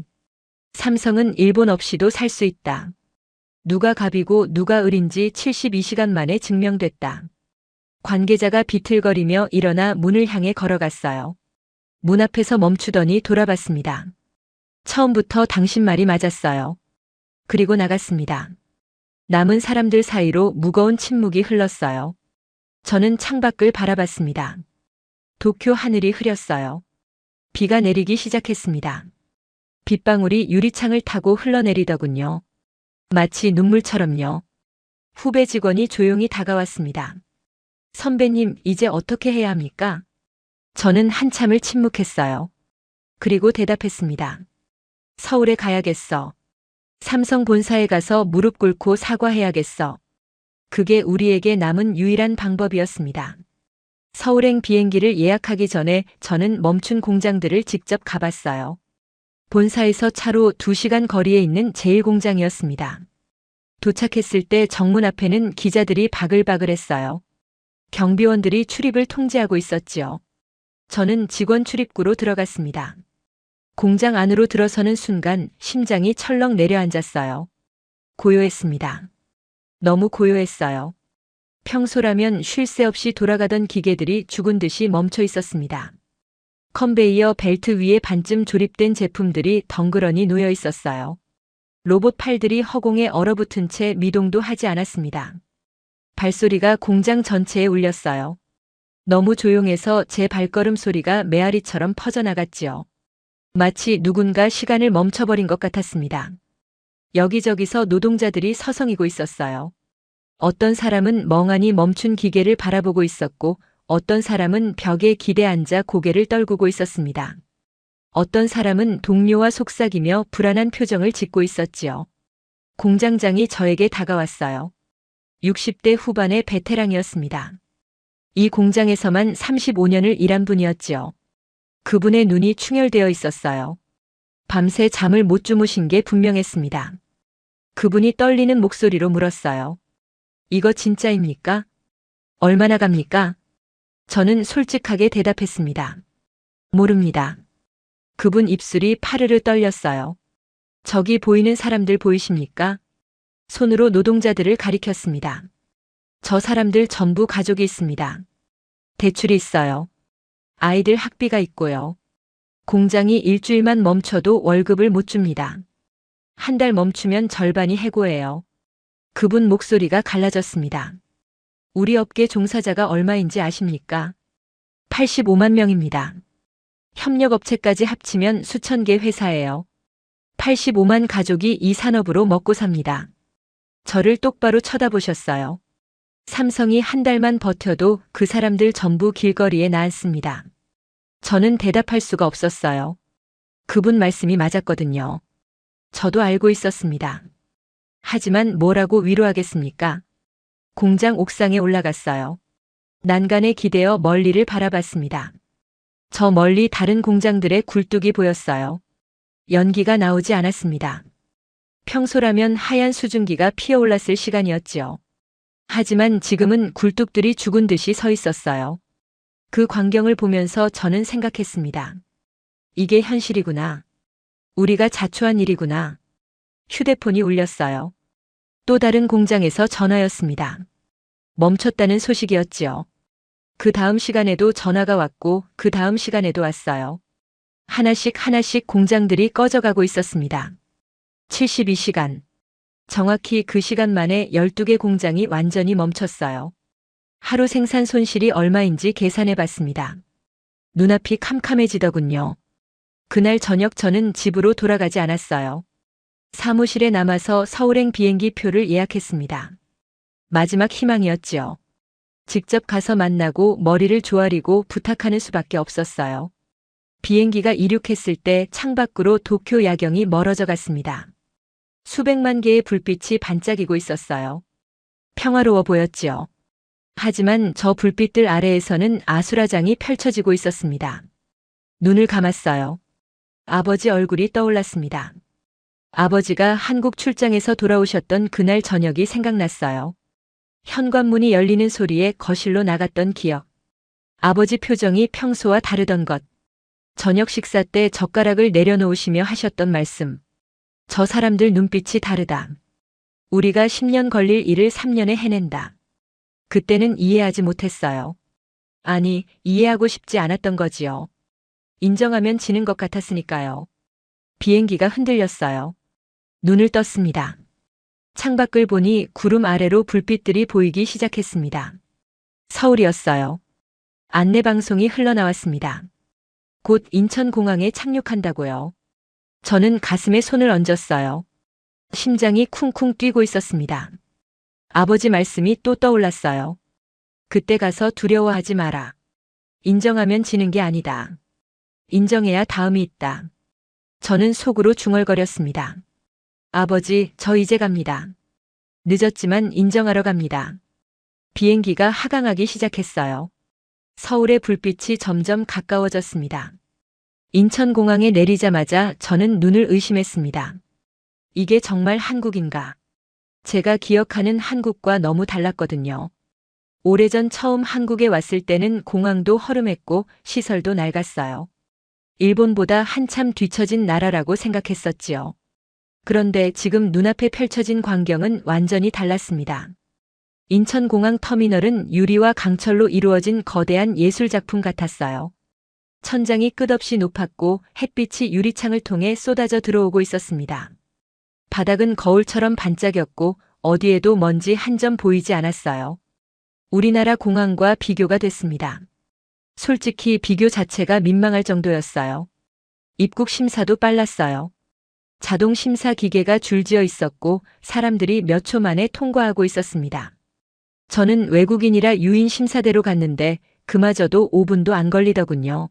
Speaker 3: 삼성은 일본 없이도 살 수 있다. 누가 갑이고 누가 을인지 72시간 만에 증명됐다. 관계자가 비틀거리며 일어나 문을 향해 걸어갔어요. 문 앞에서 멈추더니 돌아봤습니다. 처음부터 당신 말이 맞았어요. 그리고 나갔습니다. 남은 사람들 사이로 무거운 침묵이 흘렀어요. 저는 창밖을 바라봤습니다. 도쿄 하늘이 흐렸어요. 비가 내리기 시작했습니다. 빗방울이 유리창을 타고 흘러내리더군요. 마치 눈물처럼요. 후배 직원이 조용히 다가왔습니다. 선배님, 이제 어떻게 해야 합니까? 저는 한참을 침묵했어요. 그리고 대답했습니다. 서울에 가야겠어. 삼성 본사에 가서 무릎 꿇고 사과해야겠어. 그게 우리에게 남은 유일한 방법이었습니다. 서울행 비행기를 예약하기 전에 저는 멈춘 공장들을 직접 가봤어요. 본사에서 차로 2시간 거리에 있는 제1공장이었습니다. 도착했을 때 정문 앞에는 기자들이 바글바글했어요. 경비원들이 출입을 통제하고 있었지요. 저는 직원 출입구로 들어갔습니다. 공장 안으로 들어서는 순간 심장이 철렁 내려앉았어요. 고요했습니다. 너무 고요했어요. 평소라면 쉴 새 없이 돌아가던 기계들이 죽은 듯이 멈춰 있었습니다. 컨베이어 벨트 위에 반쯤 조립된 제품들이 덩그러니 놓여 있었어요. 로봇 팔들이 허공에 얼어붙은 채 미동도 하지 않았습니다. 발소리가 공장 전체에 울렸어요. 너무 조용해서 제 발걸음 소리가 메아리처럼 퍼져나갔지요. 마치 누군가 시간을 멈춰버린 것 같았습니다. 여기저기서 노동자들이 서성이고 있었어요. 어떤 사람은 멍하니 멈춘 기계를 바라보고 있었고 어떤 사람은 벽에 기대 앉아 고개를 떨구고 있었습니다. 어떤 사람은 동료와 속삭이며 불안한 표정을 짓고 있었지요. 공장장이 저에게 다가왔어요. 60대 후반의 베테랑이었습니다. 이 공장에서만 35년을 일한 분이었지요. 그분의 눈이 충혈되어 있었어요. 밤새 잠을 못 주무신 게 분명했습니다. 그분이 떨리는 목소리로 물었어요. 이거 진짜입니까? 얼마나 갑니까? 저는 솔직하게 대답했습니다. 모릅니다. 그분 입술이 파르르 떨렸어요. 저기 보이는 사람들 보이십니까? 손으로 노동자들을 가리켰습니다. 저 사람들 전부 가족이 있습니다. 대출이 있어요. 아이들 학비가 있고요. 공장이 일주일만 멈춰도 월급을 못 줍니다. 한 달 멈추면 절반이 해고예요. 그분 목소리가 갈라졌습니다. 우리 업계 종사자가 얼마인지 아십니까? 85만 명입니다. 협력업체까지 합치면 수천 개 회사예요. 85만 가족이 이 산업으로 먹고 삽니다. 저를 똑바로 쳐다보셨어요. 삼성이 한 달만 버텨도 그 사람들 전부 길거리에 나앉습니다. 저는 대답할 수가 없었어요. 그분 말씀이 맞았거든요. 저도 알고 있었습니다. 하지만 뭐라고 위로하겠습니까? 공장 옥상에 올라갔어요. 난간에 기대어 멀리를 바라봤습니다. 저 멀리 다른 공장들의 굴뚝이 보였어요. 연기가 나오지 않았습니다. 평소라면 하얀 수증기가 피어올랐을 시간이었지요. 하지만 지금은 굴뚝들이 죽은 듯이 서 있었어요. 그 광경을 보면서 저는 생각했습니다. 이게 현실이구나. 우리가 자초한 일이구나. 휴대폰이 울렸어요. 또 다른 공장에서 전화였습니다. 멈췄다는 소식이었지요. 그 다음 시간에도 전화가 왔고 그 다음 시간에도 왔어요. 하나씩 공장들이 꺼져가고 있었습니다. 72시간. 정확히 그 시간 만에 12개 공장이 완전히 멈췄어요. 하루 생산 손실이 얼마인지 계산해 봤습니다. 눈앞이 캄캄해지더군요. 그날 저녁 저는 집으로 돌아가지 않았어요. 사무실에 남아서 서울행 비행기 표를 예약했습니다. 마지막 희망이었지요. 직접 가서 만나고 머리를 조아리고 부탁하는 수밖에 없었어요. 비행기가 이륙했을 때 창밖으로 도쿄 야경이 멀어져 갔습니다. 수백만 개의 불빛이 반짝이고 있었어요. 평화로워 보였지요. 하지만 저 불빛들 아래에서는 아수라장이 펼쳐지고 있었습니다. 눈을 감았어요. 아버지 얼굴이 떠올랐습니다. 아버지가 한국 출장에서 돌아오셨던 그날 저녁이 생각났어요. 현관문이 열리는 소리에 거실로 나갔던 기억. 아버지 표정이 평소와 다르던 것. 저녁 식사 때 젓가락을 내려놓으시며 하셨던 말씀. 저 사람들 눈빛이 다르다. 우리가 10년 걸릴 일을 3년에 해낸다. 그때는 이해하지 못했어요. 아니, 이해하고 싶지 않았던 거지요. 인정하면 지는 것 같았으니까요. 비행기가 흔들렸어요. 눈을 떴습니다. 창밖을 보니 구름 아래로 불빛들이 보이기 시작했습니다. 서울이었어요. 안내방송이 흘러나왔습니다. 곧 인천공항에 착륙한다고요. 저는 가슴에 손을 얹었어요. 심장이 쿵쿵 뛰고 있었습니다. 아버지 말씀이 또 떠올랐어요. 그때 가서 두려워하지 마라. 인정하면 지는 게 아니다. 인정해야 다음이 있다. 저는 속으로 중얼거렸습니다. 아버지, 저 이제 갑니다. 늦었지만 인정하러 갑니다. 비행기가 하강하기 시작했어요. 서울의 불빛이 점점 가까워졌습니다. 인천공항에 내리자마자 저는 눈을 의심했습니다. 이게 정말 한국인가? 제가 기억하는 한국과 너무 달랐거든요. 오래전 처음 한국에 왔을 때는 공항도 허름했고 시설도 낡았어요. 일본보다 한참 뒤처진 나라라고 생각했었지요. 그런데 지금 눈앞에 펼쳐진 광경은 완전히 달랐습니다. 인천공항 터미널은 유리와 강철로 이루어진 거대한 예술작품 같았어요. 천장이 끝없이 높았고 햇빛이 유리창을 통해 쏟아져 들어오고 있었습니다. 바닥은 거울처럼 반짝였고 어디에도 먼지 한 점 보이지 않았어요. 우리나라 공항과 비교가 됐습니다. 솔직히 비교 자체가 민망할 정도였어요. 입국 심사도 빨랐어요. 자동 심사 기계가 줄지어 있었고 사람들이 몇 초 만에 통과하고 있었습니다. 저는 외국인이라 유인 심사대로 갔는데 그마저도 5분도 안 걸리더군요.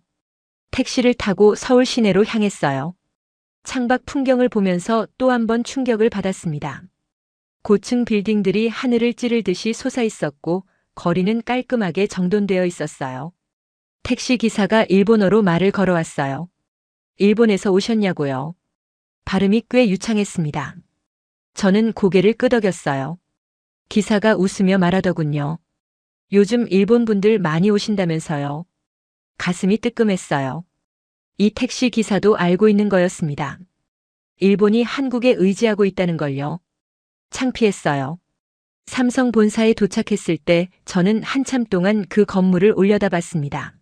Speaker 3: 택시를 타고 서울 시내로 향했어요. 창밖 풍경을 보면서 또 한 번 충격을 받았습니다. 고층 빌딩들이 하늘을 찌르듯이 솟아 있었고 거리는 깔끔하게 정돈되어 있었어요. 택시 기사가 일본어로 말을 걸어왔어요. 일본에서 오셨냐고요. 발음이 꽤 유창했습니다. 저는 고개를 끄덕였어요. 기사가 웃으며 말하더군요. 요즘 일본 분들 많이 오신다면서요. 가슴이 뜨끔했어요. 이 택시 기사도 알고 있는 거였습니다. 일본이 한국에 의지하고 있다는 걸요. 창피했어요. 삼성 본사에 도착했을 때 저는 한참 동안 그 건물을 올려다봤습니다.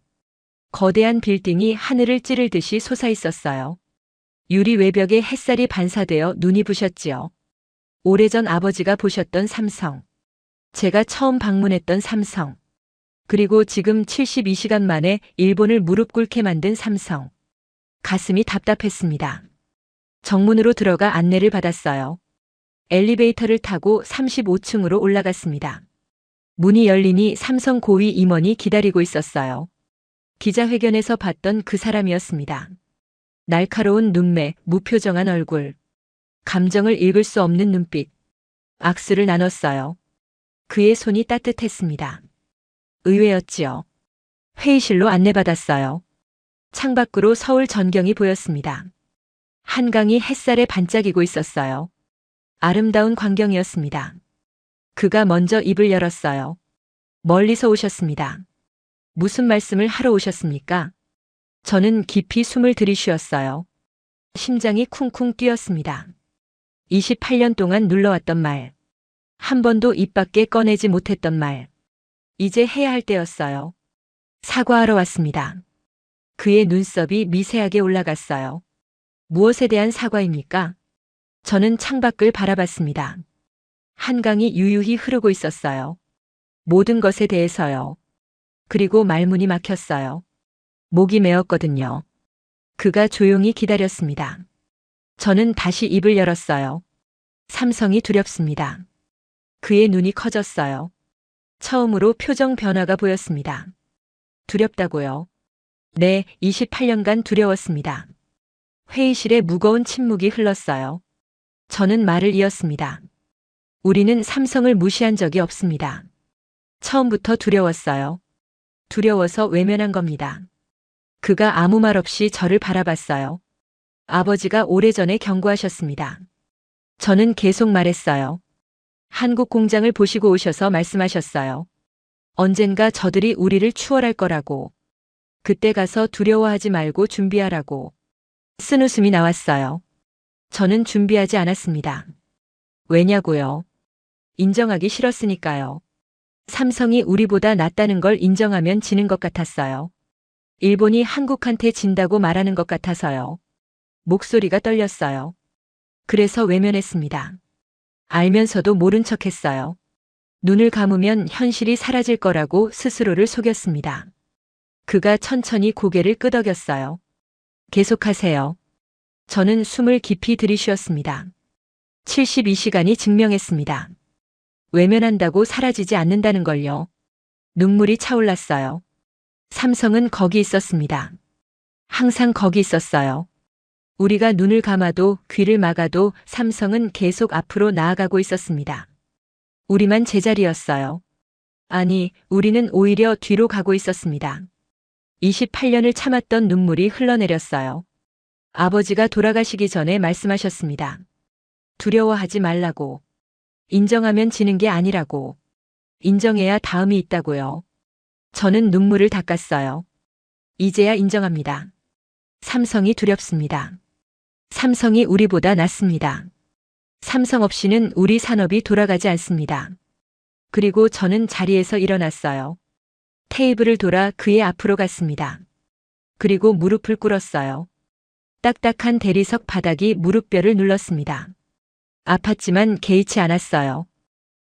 Speaker 3: 거대한 빌딩이 하늘을 찌르듯이 솟아 있었어요. 유리 외벽에 햇살이 반사되어 눈이 부셨지요. 오래전 아버지가 보셨던 삼성. 제가 처음 방문했던 삼성. 그리고 지금 72시간 만에 일본을 무릎 꿇게 만든 삼성. 가슴이 답답했습니다. 정문으로 들어가 안내를 받았어요. 엘리베이터를 타고 35층으로 올라갔습니다. 문이 열리니 삼성 고위 임원이 기다리고 있었어요. 기자회견에서 봤던 그 사람이었습니다. 날카로운 눈매, 무표정한 얼굴. 감정을 읽을 수 없는 눈빛. 악수를 나눴어요. 그의 손이 따뜻했습니다. 의외였지요. 회의실로 안내받았어요. 창밖으로 서울 전경이 보였습니다. 한강이 햇살에 반짝이고 있었어요. 아름다운 광경이었습니다. 그가 먼저 입을 열었어요. 멀리서 오셨습니다. 무슨 말씀을 하러 오셨습니까? 저는 깊이 숨을 들이쉬었어요. 심장이 쿵쿵 뛰었습니다. 28년 동안 눌러왔던 말. 한 번도 입 밖에 꺼내지 못했던 말. 이제 해야 할 때였어요. 사과하러 왔습니다. 그의 눈썹이 미세하게 올라갔어요. 무엇에 대한 사과입니까? 저는 창밖을 바라봤습니다. 한강이 유유히 흐르고 있었어요. 모든 것에 대해서요. 그리고 말문이 막혔어요. 목이 메었거든요. 그가 조용히 기다렸습니다. 저는 다시 입을 열었어요. 삼성이 두렵습니다. 그의 눈이 커졌어요. 처음으로 표정 변화가 보였습니다. 두렵다고요? 네, 28년간 두려웠습니다. 회의실에 무거운 침묵이 흘렀어요. 저는 말을 이었습니다. 우리는 삼성을 무시한 적이 없습니다. 처음부터 두려웠어요. 두려워서 외면한 겁니다. 그가 아무 말 없이 저를 바라봤어요. 아버지가 오래전에 경고하셨습니다. 저는 계속 말했어요. 한국 공장을 보시고 오셔서 말씀하셨어요. 언젠가 저들이 우리를 추월할 거라고. 그때 가서 두려워하지 말고 준비하라고. 쓴웃음이 나왔어요. 저는 준비하지 않았습니다. 왜냐고요? 인정하기 싫었으니까요. 삼성이 우리보다 낫다는 걸 인정하면 지는 것 같았어요. 일본이 한국한테 진다고 말하는 것 같아서요. 목소리가 떨렸어요. 그래서 외면했습니다. 알면서도 모른 척했어요. 눈을 감으면 현실이 사라질 거라고 스스로를 속였습니다. 그가 천천히 고개를 끄덕였어요. 계속하세요. 저는 숨을 깊이 들이쉬었습니다. 72시간이 증명했습니다. 외면한다고 사라지지 않는다는 걸요. 눈물이 차올랐어요. 삼성은 거기 있었습니다. 항상 거기 있었어요. 우리가 눈을 감아도 귀를 막아도 삼성은 계속 앞으로 나아가고 있었습니다. 우리만 제자리였어요. 아니, 우리는 오히려 뒤로 가고 있었습니다. 28년을 참았던 눈물이 흘러내렸어요. 아버지가 돌아가시기 전에 말씀하셨습니다. 두려워하지 말라고. 인정하면 지는 게 아니라고. 인정해야 다음이 있다고요. 저는 눈물을 닦았어요. 이제야 인정합니다. 삼성이 두렵습니다. 삼성이 우리보다 낫습니다. 삼성 없이는 우리 산업이 돌아가지 않습니다. 그리고 저는 자리에서 일어났어요. 테이블을 돌아 그의 앞으로 갔습니다. 그리고 무릎을 꿇었어요. 딱딱한 대리석 바닥이 무릎뼈를 눌렀습니다. 아팠지만 개의치 않았어요.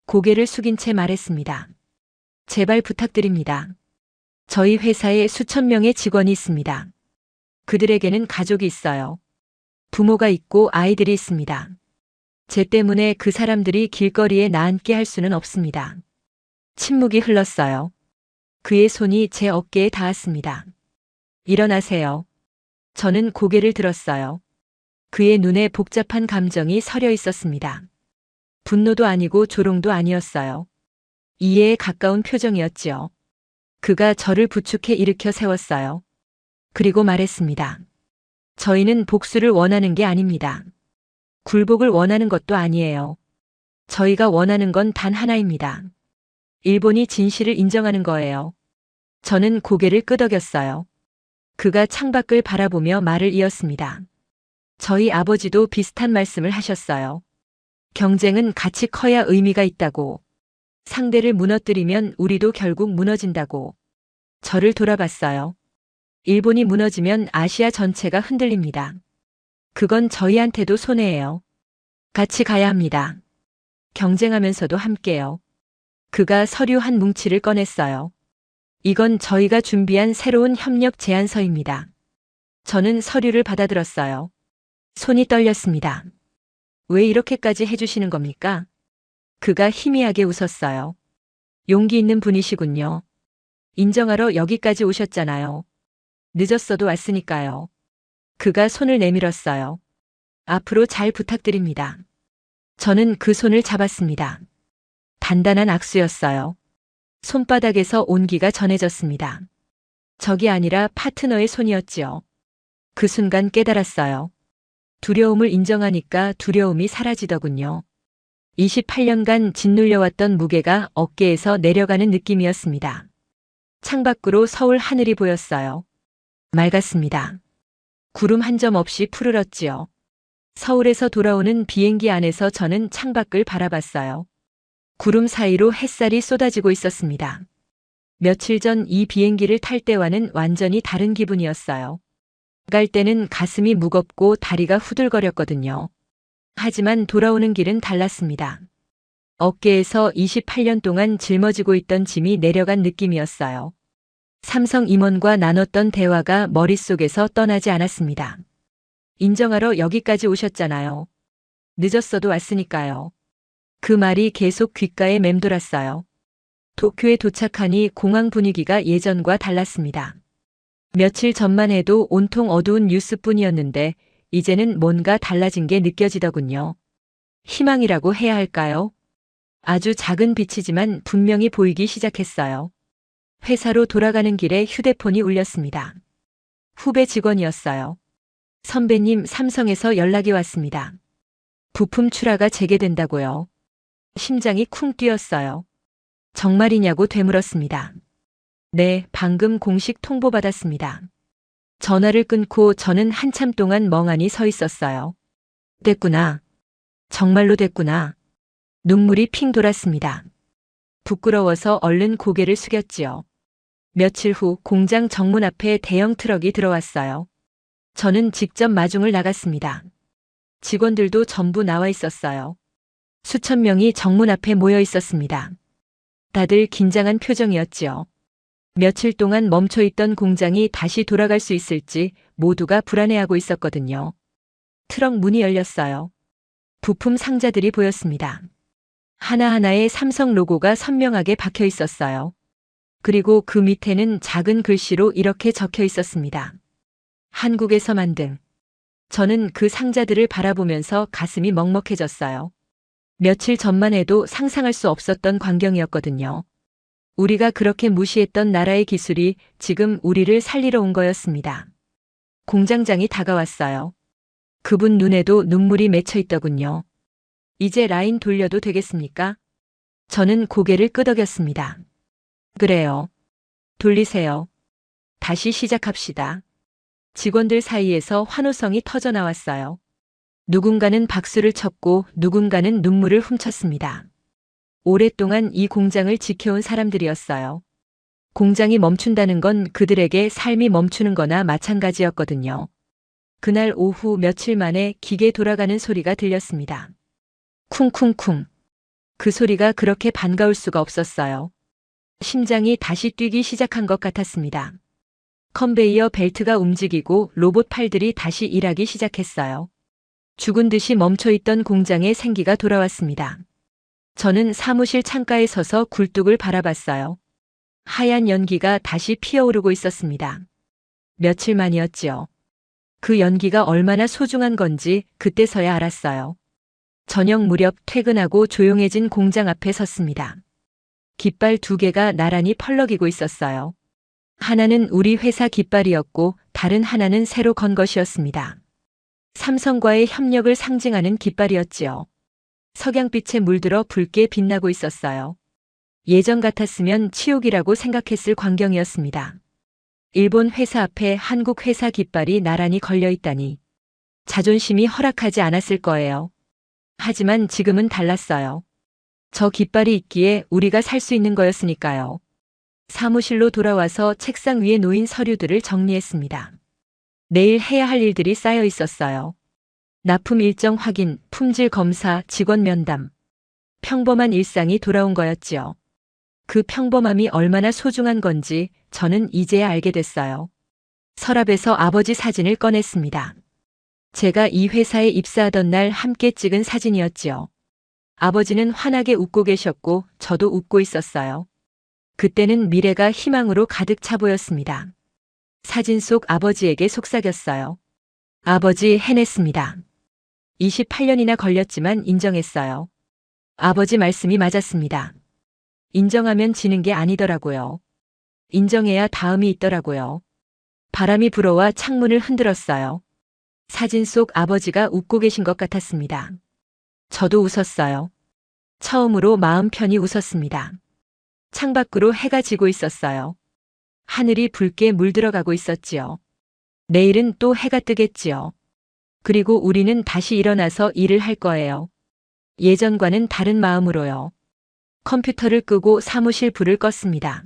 Speaker 3: 고개를 숙인 채 말했습니다. 제발 부탁드립니다. 저희 회사에 수천 명의 직원이 있습니다. 그들에게는 가족이 있어요. 부모가 있고 아이들이 있습니다. 제 때문에 그 사람들이 길거리에 나앉게 할 수는 없습니다. 침묵이 흘렀어요. 그의 손이 제 어깨에 닿았습니다. 일어나세요. 저는 고개를 들었어요. 그의 눈에 복잡한 감정이 서려 있었습니다. 분노도 아니고 조롱도 아니었어요. 이해에 가까운 표정이었지요. 그가 저를 부축해 일으켜 세웠어요. 그리고 말했습니다. 저희는 복수를 원하는 게 아닙니다. 굴복을 원하는 것도 아니에요. 저희가 원하는 건 단 하나입니다. 일본이 진실을 인정하는 거예요. 저는 고개를 끄덕였어요. 그가 창밖을 바라보며 말을 이었습니다. 저희 아버지도 비슷한 말씀을 하셨어요. 경쟁은 같이 커야 의미가 있다고. 상대를 무너뜨리면 우리도 결국 무너진다고. 저를 돌아봤어요. 일본이 무너지면 아시아 전체가 흔들립니다. 그건 저희한테도 손해예요. 같이 가야 합니다. 경쟁하면서도 함께요. 그가 서류 한 뭉치를 꺼냈어요. 이건 저희가 준비한 새로운 협력 제안서입니다. 저는 서류를 받아들었어요. 손이 떨렸습니다. 왜 이렇게까지 해주시는 겁니까? 그가 희미하게 웃었어요. 용기 있는 분이시군요. 인정하러 여기까지 오셨잖아요. 늦었어도 왔으니까요. 그가 손을 내밀었어요. 앞으로 잘 부탁드립니다. 저는 그 손을 잡았습니다. 단단한 악수였어요. 손바닥에서 온기가 전해졌습니다. 적이 아니라 파트너의 손이었지요. 그 순간 깨달았어요. 두려움을 인정하니까 두려움이 사라지더군요. 28년간 짓눌려왔던 무게가 어깨에서 내려가는 느낌이었습니다. 창밖으로 서울 하늘이 보였어요. 맑았습니다. 구름 한 점 없이 푸르렀지요. 서울에서 돌아오는 비행기 안에서 저는 창밖을 바라봤어요. 구름 사이로 햇살이 쏟아지고 있었습니다. 며칠 전 이 비행기를 탈 때와는 완전히 다른 기분이었어요. 갈 때는 가슴이 무겁고 다리가 후들거렸거든요. 하지만 돌아오는 길은 달랐습니다. 어깨에서 28년 동안 짊어지고 있던 짐이 내려간 느낌이었어요. 삼성 임원과 나눴던 대화가 머릿속에서 떠나지 않았습니다. 인정하러 여기까지 오셨잖아요. 늦었어도 왔으니까요. 그 말이 계속 귓가에 맴돌았어요. 도쿄에 도착하니 공항 분위기가 예전과 달랐습니다. 며칠 전만 해도 온통 어두운 뉴스뿐이었는데 이제는 뭔가 달라진 게 느껴지더군요. 희망이라고 해야 할까요? 아주 작은 빛이지만 분명히 보이기 시작했어요. 회사로 돌아가는 길에 휴대폰이 울렸습니다. 후배 직원이었어요. 선배님, 삼성에서 연락이 왔습니다. 부품 출하가 재개된다고요. 심장이 쿵 뛰었어요. 정말이냐고 되물었습니다. 네, 방금 공식 통보받았습니다. 전화를 끊고 저는 한참 동안 멍하니 서 있었어요. 됐구나. 정말로 됐구나. 눈물이 핑 돌았습니다. 부끄러워서 얼른 고개를 숙였지요. 며칠 후 공장 정문 앞에 대형 트럭이 들어왔어요. 저는 직접 마중을 나갔습니다. 직원들도 전부 나와 있었어요. 수천 명이 정문 앞에 모여 있었습니다. 다들 긴장한 표정이었지요. 며칠 동안 멈춰있던 공장이 다시 돌아갈 수 있을지 모두가 불안해하고 있었거든요. 트럭 문이 열렸어요. 부품 상자들이 보였습니다. 하나하나에 삼성 로고가 선명하게 박혀 있었어요. 그리고 그 밑에는 작은 글씨로 이렇게 적혀 있었습니다. 한국에서 만든. 저는 그 상자들을 바라보면서 가슴이 먹먹해졌어요. 며칠 전만 해도 상상할 수 없었던 광경이었거든요. 우리가 그렇게 무시했던 나라의 기술이 지금 우리를 살리러 온 거였습니다. 공장장이 다가왔어요. 그분 눈에도 눈물이 맺혀 있더군요. 이제 라인 돌려도 되겠습니까? 저는 고개를 끄덕였습니다. 그래요. 돌리세요. 다시 시작합시다. 직원들 사이에서 환호성이 터져 나왔어요. 누군가는 박수를 쳤고 누군가는 눈물을 훔쳤습니다. 오랫동안 이 공장을 지켜온 사람들이었어요. 공장이 멈춘다는 건 그들에게 삶이 멈추는 거나 마찬가지였거든요. 그날 오후 며칠 만에 기계 돌아가는 소리가 들렸습니다. 쿵쿵쿵. 그 소리가 그렇게 반가울 수가 없었어요. 심장이 다시 뛰기 시작한 것 같았습니다. 컨베이어 벨트가 움직이고 로봇 팔들이 다시 일하기 시작했어요. 죽은 듯이 멈춰있던 공장에 생기가 돌아왔습니다. 저는 사무실 창가에 서서 굴뚝을 바라봤어요. 하얀 연기가 다시 피어오르고 있었습니다. 며칠 만이었지요. 그 연기가 얼마나 소중한 건지 그때서야 알았어요. 저녁 무렵 퇴근하고 조용해진 공장 앞에 섰습니다. 깃발 2개가 나란히 펄럭이고 있었어요. 하나는 우리 회사 깃발이었고 다른 하나는 새로 건 것이었습니다. 삼성과의 협력을 상징하는 깃발이었지요. 석양빛에 물들어 붉게 빛나고 있었어요. 예전 같았으면 치욕이라고 생각했을 광경이었습니다. 일본 회사 앞에 한국 회사 깃발이 나란히 걸려 있다니. 자존심이 허락하지 않았을 거예요. 하지만 지금은 달랐어요. 저 깃발이 있기에 우리가 살 수 있는 거였으니까요. 사무실로 돌아와서 책상 위에 놓인 서류들을 정리했습니다. 내일 해야 할 일들이 쌓여 있었어요. 납품 일정 확인, 품질 검사, 직원 면담. 평범한 일상이 돌아온 거였지요. 그 평범함이 얼마나 소중한 건지 저는 이제야 알게 됐어요. 서랍에서 아버지 사진을 꺼냈습니다. 제가 이 회사에 입사하던 날 함께 찍은 사진이었지요. 아버지는 환하게 웃고 계셨고 저도 웃고 있었어요. 그때는 미래가 희망으로 가득 차 보였습니다. 사진 속 아버지에게 속삭였어요. 아버지, 해냈습니다. 28년이나 걸렸지만 인정했어요. 아버지 말씀이 맞았습니다. 인정하면 지는 게 아니더라고요. 인정해야 다음이 있더라고요. 바람이 불어와 창문을 흔들었어요. 사진 속 아버지가 웃고 계신 것 같았습니다. 저도 웃었어요. 처음으로 마음 편히 웃었습니다. 창밖으로 해가 지고 있었어요. 하늘이 붉게 물들어가고 있었지요. 내일은 또 해가 뜨겠지요. 그리고 우리는 다시 일어나서 일을 할 거예요. 예전과는 다른 마음으로요. 컴퓨터를 끄고 사무실 불을 껐습니다.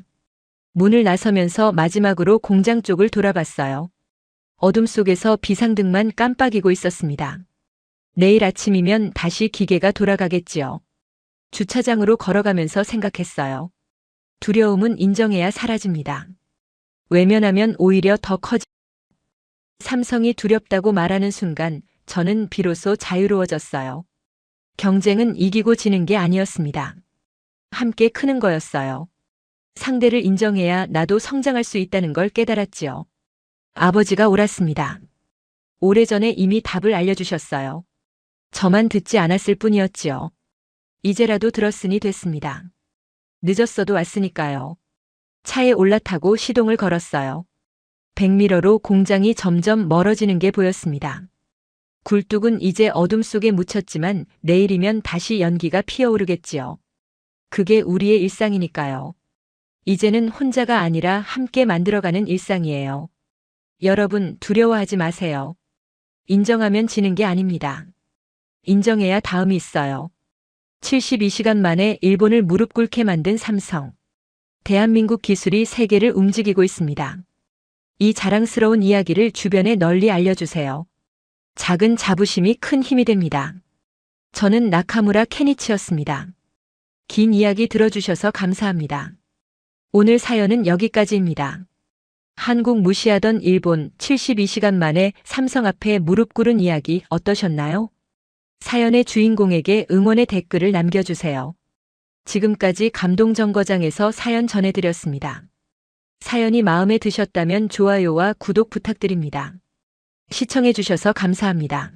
Speaker 3: 문을 나서면서 마지막으로 공장 쪽을 돌아봤어요. 어둠 속에서 비상등만 깜빡이고 있었습니다. 내일 아침이면 다시 기계가 돌아가겠지요. 주차장으로 걸어가면서 생각했어요. 두려움은 인정해야 사라집니다. 외면하면 오히려 더 삼성이 두렵다고 말하는 순간 저는 비로소 자유로워졌어요. 경쟁은 이기고 지는 게 아니었습니다. 함께 크는 거였어요. 상대를 인정해야 나도 성장할 수 있다는 걸 깨달았지요. 아버지가 옳았습니다. 오래전에 이미 답을 알려주셨어요. 저만 듣지 않았을 뿐이었지요. 이제라도 들었으니 됐습니다. 늦었어도 왔으니까요. 차에 올라타고 시동을 걸었어요. 백미러로 공장이 점점 멀어지는 게 보였습니다. 굴뚝은 이제 어둠 속에 묻혔지만 내일이면 다시 연기가 피어오르겠지요. 그게 우리의 일상이니까요. 이제는 혼자가 아니라 함께 만들어가는 일상이에요. 여러분, 두려워하지 마세요. 인정하면 지는 게 아닙니다. 인정해야 다음이 있어요. 72시간 만에 일본을 무릎 꿇게 만든 삼성. 대한민국 기술이 세계를 움직이고 있습니다. 이 자랑스러운 이야기를 주변에 널리 알려주세요. 작은 자부심이 큰 힘이 됩니다. 저는 나카무라 케니치였습니다. 긴 이야기 들어주셔서 감사합니다. 오늘 사연은 여기까지입니다. 한국 무시하던 일본 72시간 만에 삼성 앞에 무릎 꿇은 이야기 어떠셨나요? 사연의 주인공에게 응원의 댓글을 남겨주세요. 지금까지 감동정거장에서 사연 전해드렸습니다. 사연이 마음에 드셨다면 좋아요와 구독 부탁드립니다. 시청해주셔서 감사합니다.